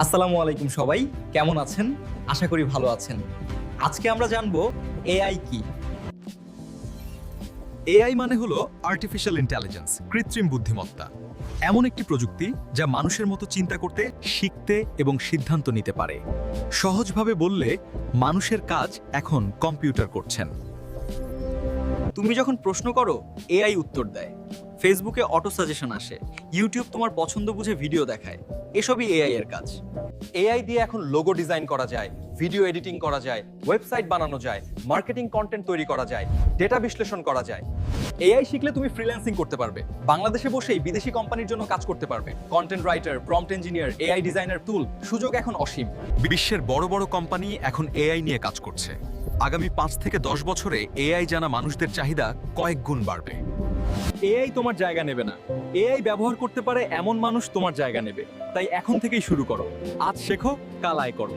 আসসালামু আলাইকুম সবাই, কেমন আছেন? আশা করি ভালো আছেন। আজকে আমরা জানবো এআই কি। এআই মানে হলো আর্টিফিশিয়াল ইন্টেলিজেন্স, কৃত্রিম বুদ্ধিমত্তা। এমন একটি প্রযুক্তি যা মানুষের মতো চিন্তা করতে, শিখতে এবং সিদ্ধান্ত নিতে পারে। সহজভাবে বললে, মানুষের কাজ এখন কম্পিউটার করছেন। তুমি যখন প্রশ্ন করো, এআই উত্তর দেয়। ফেসবুকে অটো সাজেশন আসে, ইউটিউব তোমার পছন্দ বুঝে ভিডিও দেখায়। এসবই এআই এর কাজ। এআই দিয়ে এখন লোগো ডিজাইন করা যায়, ভিডিও এডিটিং করা যায়, ওয়েবসাইট বানানো যায়, মার্কেটিং কন্টেন্ট তৈরি করা যায়, ডেটা বিশ্লেষণ করা যায়। এআই শিখলে তুমি ফ্রিল্যান্সিং করতে পারবে, বাংলাদেশে বসেই বিদেশি কোম্পানির জন্য কাজ করতে পারবে। Content writer, prompt engineer, AI designer tool, সুযোগ এখন অসীম। বিশ্বের বড় বড় কোম্পানি এখন এআই নিয়ে কাজ করছে। আগামী 5 থেকে 10 বছরে এআই জানা মানুষদের চাহিদা কয়েক গুণ বাড়বে। এআই তোমার জায়গা নেবে না, এআই ব্যবহার করতে পারে এমন মানুষ তোমার জায়গা নেবে। তাই এখন থেকেই শুরু করো। আজ শেখো, কাল আয় করো।